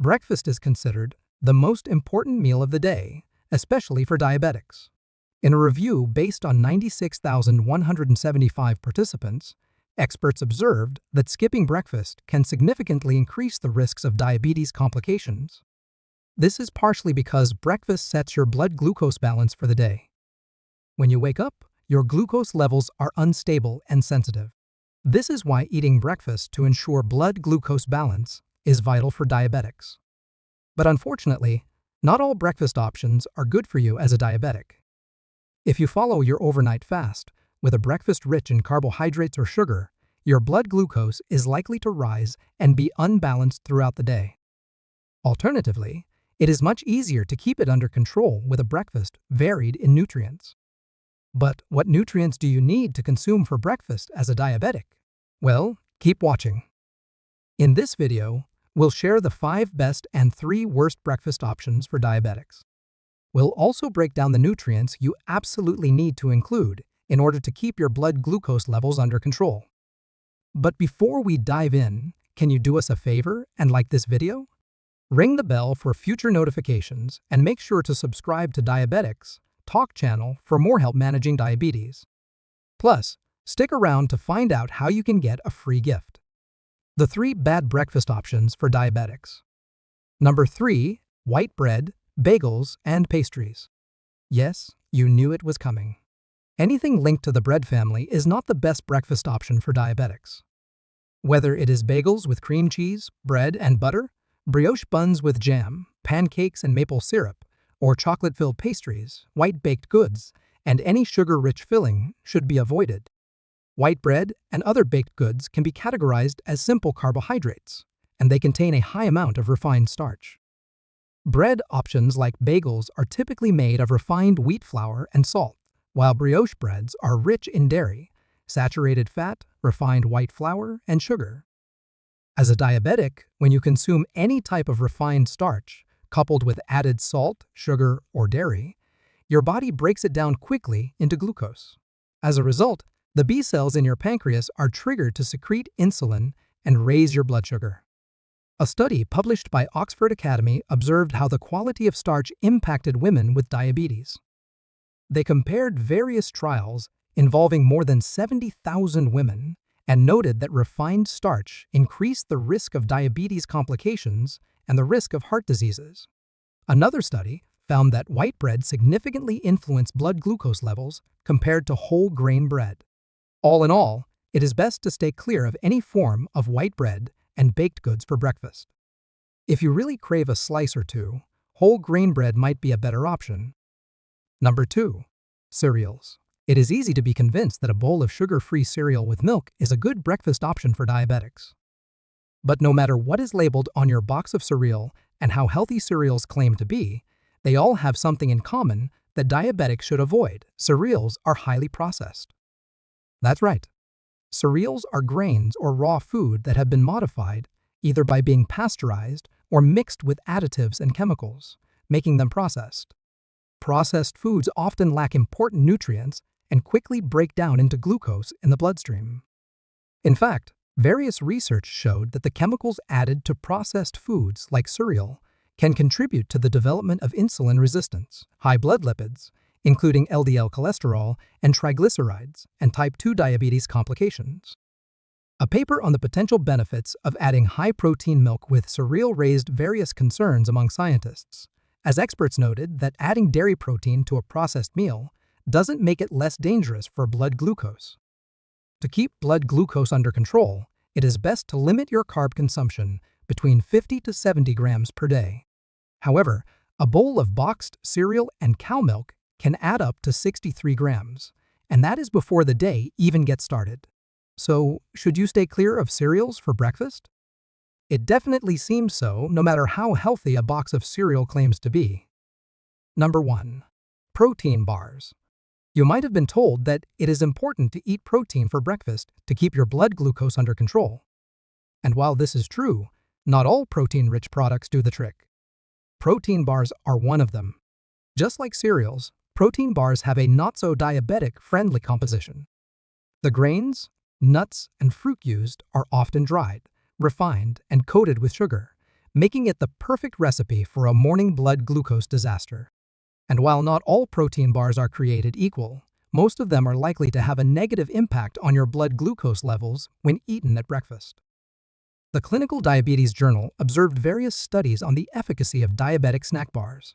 Breakfast is considered the most important meal of the day, especially for diabetics. In a review based on 96,175 participants, experts observed that skipping breakfast can significantly increase the risks of diabetes complications. This is partially because breakfast sets your blood glucose balance for the day. When you wake up, your glucose levels are unstable and sensitive. This is why eating breakfast to ensure blood glucose balance is vital for diabetics. But unfortunately, not all breakfast options are good for you as a diabetic. If you follow your overnight fast with a breakfast rich in carbohydrates or sugar, your blood glucose is likely to rise and be unbalanced throughout the day. Alternatively, it is much easier to keep it under control with a breakfast varied in nutrients. But what nutrients do you need to consume for breakfast as a diabetic? Well, keep watching. In this video, we'll share the 5 best and 3 worst breakfast options for diabetics. We'll also break down the nutrients you absolutely need to include in order to keep your blood glucose levels under control. But before we dive in, can you do us a favor and like this video? Ring the bell for future notifications and make sure to subscribe to Diabetics Talk channel for more help managing diabetes. Plus, stick around to find out how you can get a free gift. The 3 bad breakfast options for diabetics. Number 3, white bread, bagels, and pastries. Yes, you knew it was coming. Anything linked to the bread family is not the best breakfast option for diabetics. Whether it is bagels with cream cheese, bread, and butter, brioche buns with jam, pancakes and maple syrup, or chocolate-filled pastries, white baked goods, and any sugar-rich filling should be avoided. White bread and other baked goods can be categorized as simple carbohydrates, and they contain a high amount of refined starch. Bread options like bagels are typically made of refined wheat flour and salt, while brioche breads are rich in dairy, saturated fat, refined white flour, and sugar. As a diabetic, when you consume any type of refined starch, coupled with added salt, sugar, or dairy, your body breaks it down quickly into glucose. As a result, the B cells in your pancreas are triggered to secrete insulin and raise your blood sugar. A study published by Oxford Academy observed how the quality of starch impacted women with diabetes. They compared various trials involving more than 70,000 women and noted that refined starch increased the risk of diabetes complications and the risk of heart diseases. Another study found that white bread significantly influenced blood glucose levels compared to whole grain bread. All in all, it is best to stay clear of any form of white bread and baked goods for breakfast. If you really crave a slice or two, whole grain bread might be a better option. Number 2, cereals. It is easy to be convinced that a bowl of sugar-free cereal with milk is a good breakfast option for diabetics. But no matter what is labeled on your box of cereal and how healthy cereals claim to be, they all have something in common that diabetics should avoid. Cereals are highly processed. That's right. Cereals are grains or raw food that have been modified either by being pasteurized or mixed with additives and chemicals, making them processed. Processed foods often lack important nutrients and quickly break down into glucose in the bloodstream. In fact, various research showed that the chemicals added to processed foods like cereal can contribute to the development of insulin resistance, high blood lipids, including LDL cholesterol and triglycerides, and type 2 diabetes complications. A paper on the potential benefits of adding high-protein milk with cereal raised various concerns among scientists, as experts noted that adding dairy protein to a processed meal doesn't make it less dangerous for blood glucose. To keep blood glucose under control, it is best to limit your carb consumption between 50 to 70 grams per day. However, a bowl of boxed cereal and cow milk can add up to 63 grams, and that is before the day even gets started. So, should you stay clear of cereals for breakfast? It definitely seems so, no matter how healthy a box of cereal claims to be. Number 1. Protein bars. You might have been told that it is important to eat protein for breakfast to keep your blood glucose under control. And while this is true, not all protein-rich products do the trick. Protein bars are one of them. Just like cereals, protein bars have a not-so-diabetic-friendly composition. The grains, nuts, and fruit used are often dried, refined, and coated with sugar, making it the perfect recipe for a morning blood glucose disaster. And while not all protein bars are created equal, most of them are likely to have a negative impact on your blood glucose levels when eaten at breakfast. The Clinical Diabetes Journal observed various studies on the efficacy of diabetic snack bars.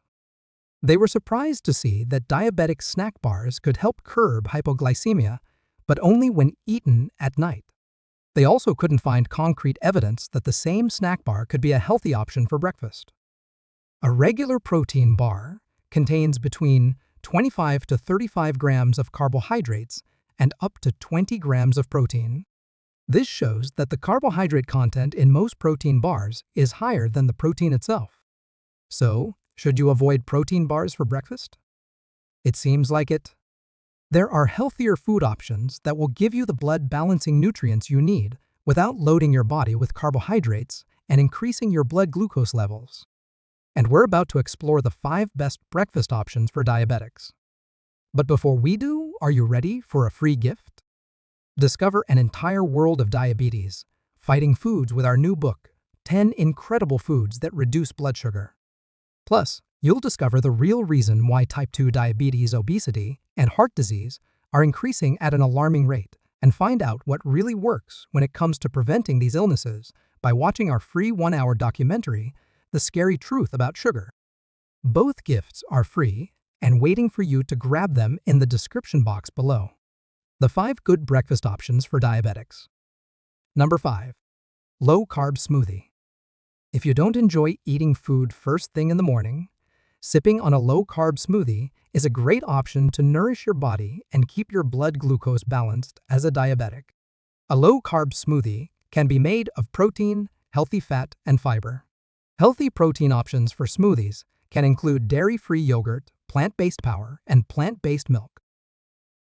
They were surprised to see that diabetic snack bars could help curb hypoglycemia, but only when eaten at night. They also couldn't find concrete evidence that the same snack bar could be a healthy option for breakfast. A regular protein bar contains between 25 to 35 grams of carbohydrates and up to 20 grams of protein. This shows that the carbohydrate content in most protein bars is higher than the protein itself. So, should you avoid protein bars for breakfast? It seems like it. There are healthier food options that will give you the blood-balancing nutrients you need without loading your body with carbohydrates and increasing your blood glucose levels. And we're about to explore the 5 best breakfast options for diabetics. But before we do, are you ready for a free gift? Discover an entire world of diabetes, fighting foods with our new book, 10 Incredible Foods That Reduce Blood Sugar. Plus, you'll discover the real reason why type 2 diabetes, obesity, and heart disease are increasing at an alarming rate, and find out what really works when it comes to preventing these illnesses by watching our free 1-hour documentary, The Scary Truth About Sugar. Both gifts are free and waiting for you to grab them in the description box below. The 5 good breakfast options for diabetics. Number 5. Low-carb smoothie. If you don't enjoy eating food first thing in the morning, sipping on a low-carb smoothie is a great option to nourish your body and keep your blood glucose balanced as a diabetic. A low-carb smoothie can be made of protein, healthy fat, and fiber. Healthy protein options for smoothies can include dairy-free yogurt, plant-based power, and plant-based milk.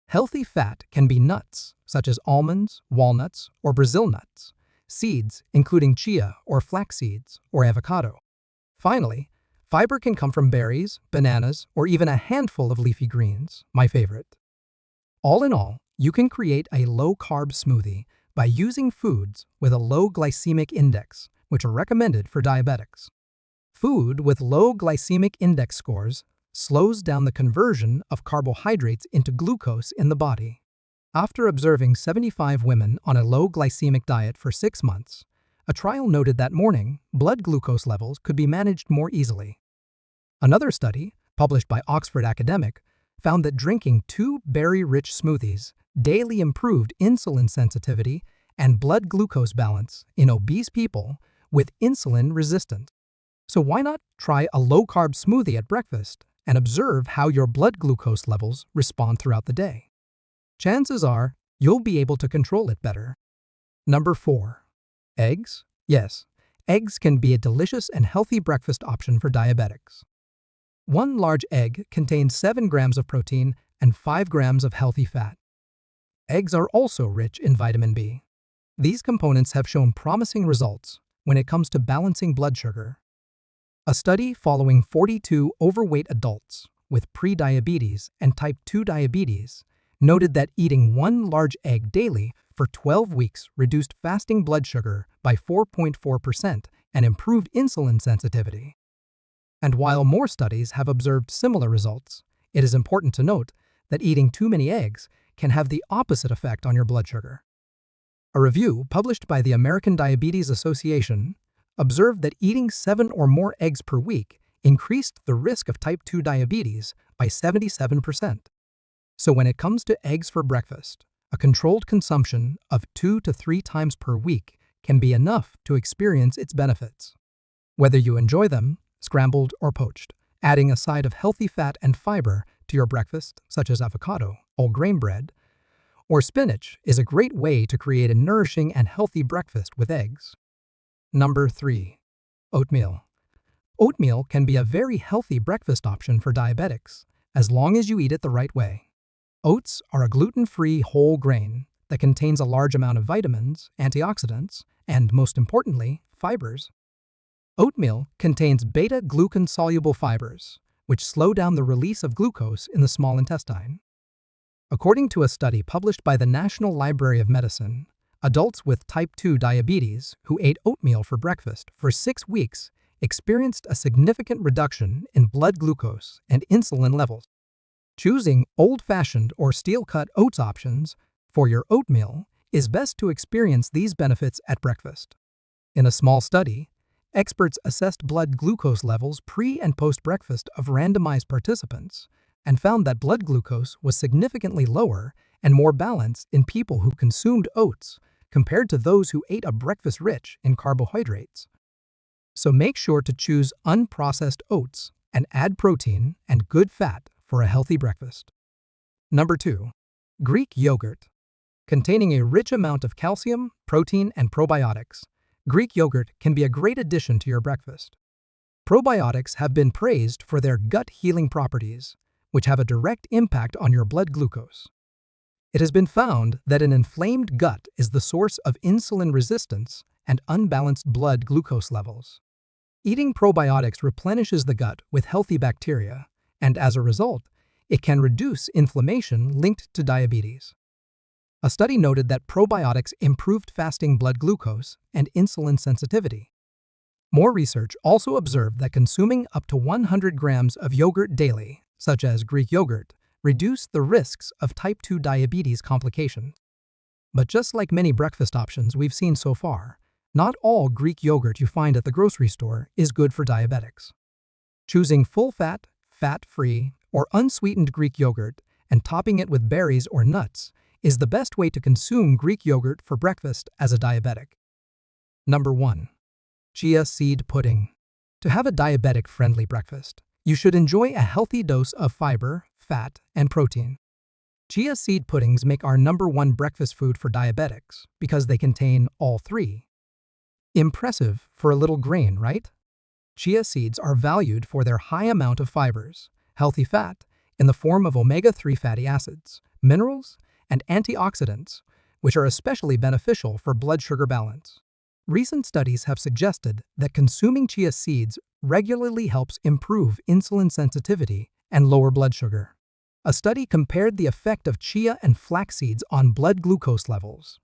Healthy fat can be nuts, such as almonds, walnuts, or Brazil nuts, seeds, including chia or flax seeds, or avocado. Finally, fiber can come from berries, bananas, or even a handful of leafy greens, my favorite. All in all, you can create a low-carb smoothie by using foods with a low glycemic index, which are recommended for diabetics. Food with low glycemic index scores slows down the conversion of carbohydrates into glucose in the body. After observing 75 women on a low glycemic diet for 6 months, a trial noted that morning blood glucose levels could be managed more easily. Another study, published by Oxford Academic, found that drinking 2 berry-rich smoothies daily improved insulin sensitivity and blood glucose balance in obese people with insulin resistance. So why not try a low-carb smoothie at breakfast and observe how your blood glucose levels respond throughout the day? Chances are you'll be able to control it better. Number 4. Eggs? Yes, eggs can be a delicious and healthy breakfast option for diabetics. 1 large egg contains 7 grams of protein and 5 grams of healthy fat. Eggs are also rich in vitamin B. These components have shown promising results when it comes to balancing blood sugar. A study following 42 overweight adults with prediabetes and type 2 diabetes noted that eating 1 large egg daily for 12 weeks reduced fasting blood sugar by 4.4% and improved insulin sensitivity. And while more studies have observed similar results, it is important to note that eating too many eggs can have the opposite effect on your blood sugar. A review published by the American Diabetes Association observed that eating 7 or more eggs per week increased the risk of type 2 diabetes by 77%. So when it comes to eggs for breakfast, a controlled consumption of 2 to 3 times per week can be enough to experience its benefits. Whether you enjoy them, scrambled or poached, adding a side of healthy fat and fiber to your breakfast, such as avocado, whole grain bread, or spinach, is a great way to create a nourishing and healthy breakfast with eggs. Number 3. Oatmeal. Oatmeal can be a very healthy breakfast option for diabetics, as long as you eat it the right way. Oats are a gluten-free whole grain that contains a large amount of vitamins, antioxidants, and, most importantly, fibers. Oatmeal contains beta-glucan-soluble fibers, which slow down the release of glucose in the small intestine. According to a study published by the National Library of Medicine, adults with type 2 diabetes who ate oatmeal for breakfast for 6 weeks experienced a significant reduction in blood glucose and insulin levels. Choosing old-fashioned or steel-cut oats options for your oatmeal is best to experience these benefits at breakfast. In a small study, experts assessed blood glucose levels pre- and post-breakfast of randomized participants and found that blood glucose was significantly lower and more balanced in people who consumed oats compared to those who ate a breakfast rich in carbohydrates. So make sure to choose unprocessed oats and add protein and good fat for a healthy breakfast. Number 2. Greek yogurt. Containing a rich amount of calcium, protein, and probiotics, Greek yogurt can be a great addition to your breakfast. Probiotics have been praised for their gut-healing properties, which have a direct impact on your blood glucose. It has been found that an inflamed gut is the source of insulin resistance and unbalanced blood glucose levels. Eating probiotics replenishes the gut with healthy bacteria, and as a result, it can reduce inflammation linked to diabetes. A study noted that probiotics improved fasting blood glucose and insulin sensitivity. More research also observed that consuming up to 100 grams of yogurt daily, such as Greek yogurt, reduced the risks of type 2 diabetes complications. But just like many breakfast options we've seen so far, not all Greek yogurt you find at the grocery store is good for diabetics. Choosing full-fat, fat-free, or unsweetened Greek yogurt and topping it with berries or nuts is the best way to consume Greek yogurt for breakfast as a diabetic. Number 1. Chia seed pudding. To have a diabetic-friendly breakfast, you should enjoy a healthy dose of fiber, fat, and protein. Chia seed puddings make our number 1 breakfast food for diabetics because they contain all 3. Impressive for a little grain, right? Chia seeds are valued for their high amount of fibers, healthy fat in the form of omega-3 fatty acids, minerals, and antioxidants, which are especially beneficial for blood sugar balance. Recent studies have suggested that consuming chia seeds regularly helps improve insulin sensitivity and lower blood sugar. A study compared the effect of chia and flax seeds on blood glucose levels.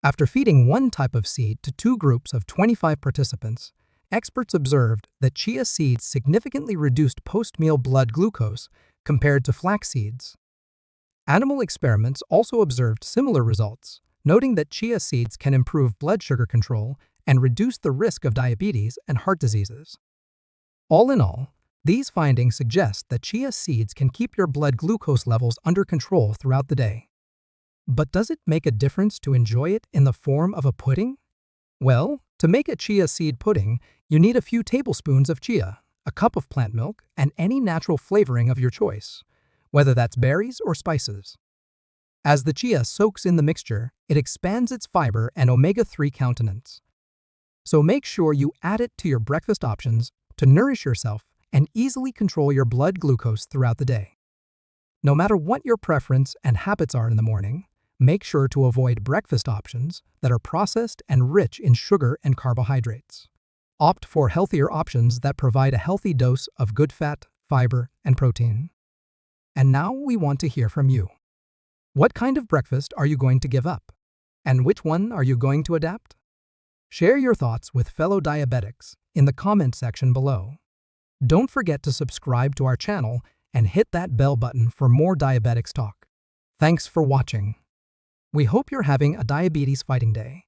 After feeding one type of seed to 2 groups of 25 participants, experts observed that chia seeds significantly reduced post-meal blood glucose compared to flax seeds. Animal experiments also observed similar results, noting that chia seeds can improve blood sugar control and reduce the risk of diabetes and heart diseases. All in all, these findings suggest that chia seeds can keep your blood glucose levels under control throughout the day. But does it make a difference to enjoy it in the form of a pudding? Well, to make a chia seed pudding, you need a few tablespoons of chia, a cup of plant milk, and any natural flavoring of your choice, whether that's berries or spices. As the chia soaks in the mixture, it expands its fiber and omega-3 contents. So make sure you add it to your breakfast options to nourish yourself and easily control your blood glucose throughout the day. No matter what your preference and habits are in the morning, make sure to avoid breakfast options that are processed and rich in sugar and carbohydrates. Opt for healthier options that provide a healthy dose of good fat, fiber, and protein. And now we want to hear from you. What kind of breakfast are you going to give up? And which one are you going to adapt? Share your thoughts with fellow diabetics in the comment section below. Don't forget to subscribe to our channel and hit that bell button for more diabetics talk. Thanks for watching. We hope you're having a diabetes fighting day.